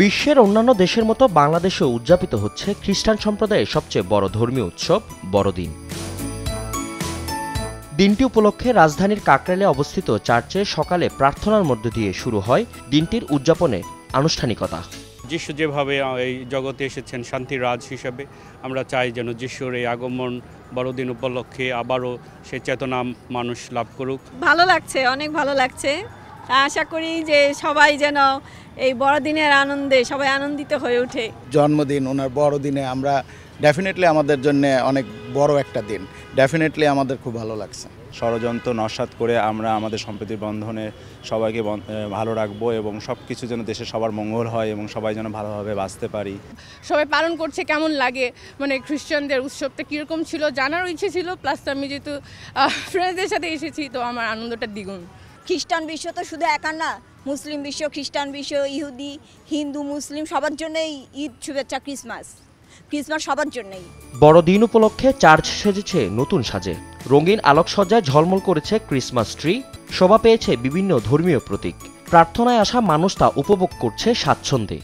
বিশ্বের অন্যান্য দেশের মতো বাংলাদেশেও উদযাপিত হচ্ছে খ্রিস্টান সম্প্রদায়ের সবচেয়ে বড় ধর্মীয় উৎসব বড়দিন। দিনটি উপলক্ষে রাজধানীর কাকরাইলে অবস্থিত চার্চে সকালে প্রার্থনার মধ্য দিয়ে শুরু হয় দিনটির উদযাপনের আনুষ্ঠানিকতা। যিশু যেভাবে এই জগতে এসেছেন শান্তির রাজ হিসেবে, আমরা চাই যেন যিশুর এই আগমন বড়দিন উপলক্ষে আবারও সে চেতনা মানুষ লাভ করুক। ভালো লাগছে, অনেক ভালো লাগছে। আশা করি যে সবাই যেন এই বড়দিনের আনন্দে সবাই আনন্দিত হয়ে ওঠে। জন্মদিন, ওনার বড়দিনে আমরা ডেফিনেটলি আমাদের জন্য অনেক বড় একটা দিন, ডেফিনেটলি আমাদের খুব ভালো লাগছে। ষড়যন্ত্র নস্যাৎ করে আমরা আমাদের সম্প্রীতির বন্ধনে সবাইকে ভালো রাখবো এবং সব কিছু যেন দেশে সবার মঙ্গল হয় এবং সবাই যেন ভালোভাবে বাঁচতে পারি। সবাই পালন করছে, কেমন লাগে, মানে খ্রিস্টানদের উৎসবটা কীরকম ছিল জানারও ইচ্ছে ছিল, প্লাস আমি যেহেতু ফ্রেন্ডসদের সাথে এসেছি তো আমার আনন্দটা দ্বিগুণ। খ্রিস্টান বিশ্ব তো শুধু একা না, মুসলিম বিশ্ব, খ্রিস্টান বিশ্ব, ইহুদি, হিন্দু, মুসলিম সবার জন্যই ঈদ শুভেচ্ছা, ক্রিসমাস সবার জন্যই। বড়দিন উপলক্ষে চার্চ সেজেছে নতুন সাজে, রঙিন আলোকসজ্জায় ঝলমল করেছে ক্রিসমাস ট্রি, শোভা পেয়েছে বিভিন্ন ধর্মীয় প্রতীক। প্রার্থনায় আসা মানুষ তা উপভোগ করছে স্বাচ্ছন্দ্যে।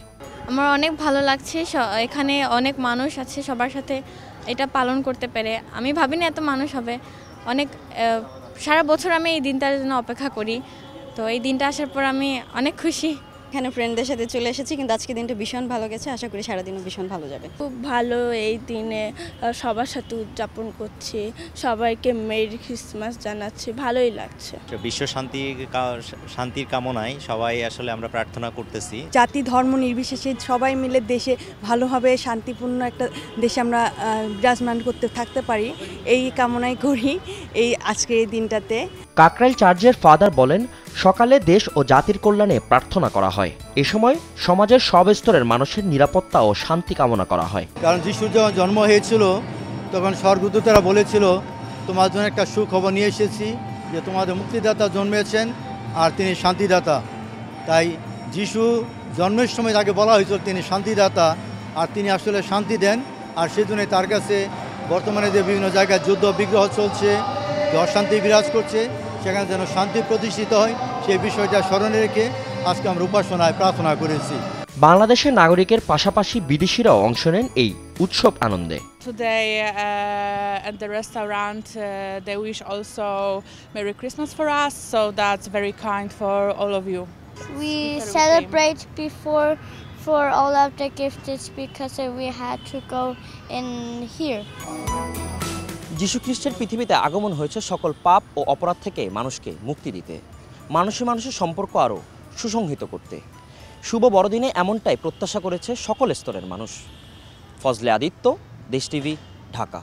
আমার অনেক ভালো লাগছে, এখানে অনেক মানুষ আছে, সবার সাথে এটা পালন করতে পেরে আমি ভাবিনি এত মানুষ হবে। অনেক সারা বছর আমি এই দিনটার জন্য অপেক্ষা করি, তো এই দিনটা আসার পর আমি অনেক খুশি। এখানে ফ্রেন্ডদের সাথে চলে এসেছি, কিন্তু আজকে দিনটা ভীষণ ভালো গেছে, আশা করি সারাদিনও ভীষণ ভালো যাবে। খুব ভালো, এই দিনে সবার সাথে উদযাপন করছি, সবাইকে মেরি ক্রিসমাস জানাচ্ছি, ভালোই লাগছে। বিশ্ব শান্তির কামনায় সবাই আসলে আমরা প্রার্থনা করতেছি। জাতি ধর্ম নির্বিশেষে সবাই মিলে দেশে ভালোভাবে শান্তিপূর্ণ একটা দেশে আমরা বিরাজমান করতে থাকতে পারি, এই কামনাই করি এই আজকের এই দিনটাতে। কাকরাইল চার্চের ফাদার বলেন, সকালে দেশ ও জাতির কল্যাণে প্রার্থনা করা হয়। এ সময় সমাজের সব স্তরের মানুষের নিরাপত্তা ও শান্তি কামনা করা হয়। কারণ যিশুর যখন জন্ম হয়েছিল তখন স্বর্গদূতরা বলেছিল, তোমার জন্য একটা সুখবর নিয়ে এসেছি, যে তোমাদের মুক্তিদাতা জন্মেছেন আর তিনি শান্তিদাতা। তাই যিশু জন্মের সময় তাকে বলা হয়েছিল তিনি শান্তিদাতা, আর তিনি আসলে শান্তি দেন। আর সেজন্য তার কাছে বর্তমানে যে বিভিন্ন জায়গায় যুদ্ধ বিগ্রহ চলছে, যে অশান্তি বিরাজ করছে, সেখানে যেন শান্তি প্রতিষ্ঠিত হয়, সেই বিষয়টা স্মরণে রেখে আজকে আমরা উপাসনায় প্রার্থনা করেছি। বাংলাদেশের নাগরিকের পাশাপাশি বিদেশিরাও অংশ নেন এই উৎসব আনন্দে। Today at the restaurant they wish also Merry Christmas for us, so that's very kind for all of you. We celebrate before for all of the gifts because we had to go in here. যিশু খ্রিস্টের পৃথিবীতে আগমন হয়েছে সকল পাপ ও অপরাধ থেকে মানুষকে মুক্তি দিতে, মানুষের সম্পর্ক আরও সুসংহত করতে। শুভ বড়দিনে এমনটাই প্রত্যাশা করেছে সকল স্তরের মানুষ। ফজলে আদিত্য, দেশ টিভি, ঢাকা।